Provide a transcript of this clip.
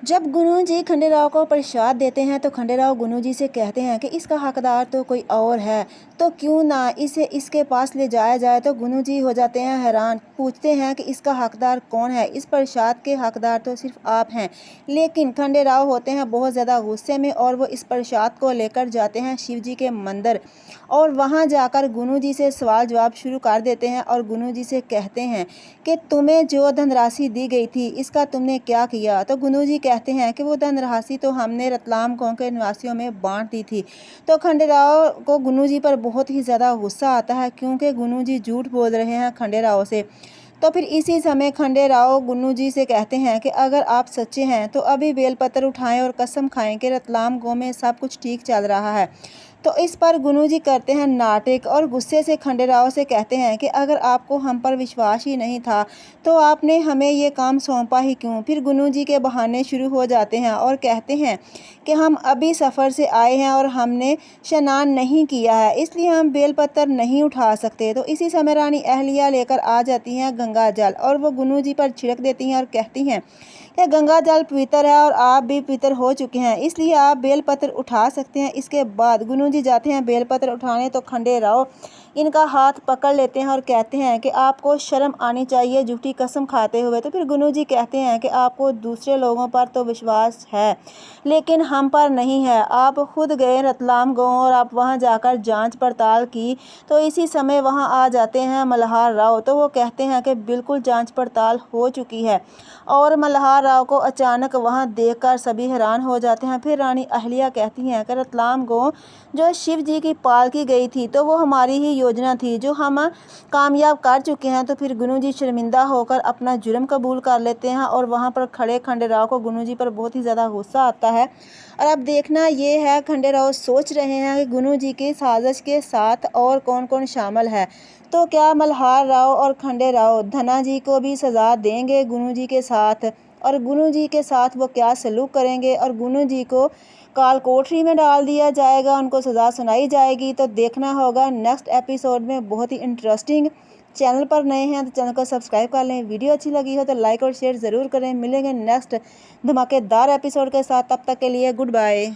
जब गुरु जी खंडेराव को प्रसाद देते हैं तो खंडेराव गुरु जी से कहते हैं कि इसका हकदार तो कोई और है, तो क्यों ना इसे इसके पास ले जाया जाए। तो गुरु जी हो जाते हैं हैरान, पूछते हैं कि इसका हकदार कौन है। इस प्रसाद के हकदार तो सिर्फ आप हैं। लेकिन खंडेराव होते हैं बहुत ज़्यादा गुस्से में और वो इस प्रसाद को लेकर जाते हैं शिव जी के मंदिर और वहाँ जाकर गुरु जी से सवाल जवाब शुरू कर देते हैं और गुरु जी से कहते हैं कि तुम्हें जो धनराशि दी गई थी इसका तुमने क्या किया। तो गुरु जी कहते हैं कि वो धनराशि तो हमने रतलाम गांव के निवासियों में बांट दी थी। तो खंडेराव को गुरु जी पर बहुत ही ज़्यादा गुस्सा आता है क्योंकि गुरु जी झूठ बोल रहे हैं खंडेराव से। तो फिर इसी समय खंडेराव गुरु जी से कहते हैं कि अगर आप सच्चे हैं तो अभी बेलपत्र उठाएं और कसम खाएं कि रतलाम गांव में सब कुछ ठीक चल रहा है। तो इस पर गुरु जी करते हैं नाटक और गुस्से से खंडेराव से कहते हैं कि अगर आपको हम पर विश्वास ही नहीं था तो आपने हमें ये काम सौंपा ही क्यों। फिर गुरु जी के बहाने शुरू हो जाते हैं और कहते हैं कि हम अभी सफ़र से आए हैं और हमने स्नान नहीं किया है, इसलिए हम बेलपत्र नहीं उठा सकते। तो इसी समय रानी अहलिया लेकर आ जाती हैं गंगा जल और वो गुरु जी पर छिड़क देती हैं और कहती हैं कि गंगा जल पवित्र है और आप भी पवित्र हो चुके हैं, इसलिए आप बेलपत्र उठा सकते हैं। इसके बाद गुरु जी जाते हैं बेलपत्र उठाने तो खंडेराव इनका हाथ पकड़ लेते हैं और कहते हैं कि आपको शर्म आनी चाहिए झूठी कसम खाते हुए। तो फिर गुरु जी कहते हैं कि आपको दूसरे लोगों पर तो विश्वास है लेकिन हम पर नहीं है। आप खुद गए रतलाम गाँव और आप वहां जाकर जांच पड़ताल की। तो इसी समय वहां आ जाते हैं मल्हार राव। तो वो कहते हैं कि बिल्कुल जांच पड़ताल हो चुकी है और मल्हार राव को अचानक वहां देखकर सभी हैरान हो जाते हैं। फिर रानी अहलिया कहती हैं कि रतलाम गाँव जो शिव जी की पालकी गई थी तो वो हमारी ही योजना थी जो हम कामयाब कर चुके हैं। तो फिर गुरु जी शर्मिंदा होकर अपना जुर्म कबूल कर लेते हैं और वहाँ पर खड़े खंडेराव को गुरु जी पर बहुत ही ज़्यादा गुस्सा आता है। और अब देखना ये है खंडेराव सोच रहे हैं कि गुरु जी की साजिश के साथ और कौन कौन शामिल है। तो क्या मल्हार राव और खंडेराव धना जी को भी सज़ा देंगे गुरु जी के साथ, और गुरु जी के साथ वो क्या सलूक करेंगे और गुरु जी को काल कोठरी में डाल दिया जाएगा, उनको सज़ा सुनाई जाएगी। तो देखना होगा नेक्स्ट एपिसोड में, बहुत ही इंटरेस्टिंग। चैनल पर नए हैं तो चैनल को सब्सक्राइब कर लें। वीडियो अच्छी लगी हो तो लाइक और शेयर ज़रूर करें। मिलेंगे नेक्स्ट धमाकेदार एपिसोड के साथ, तब तक के लिए गुड बाय।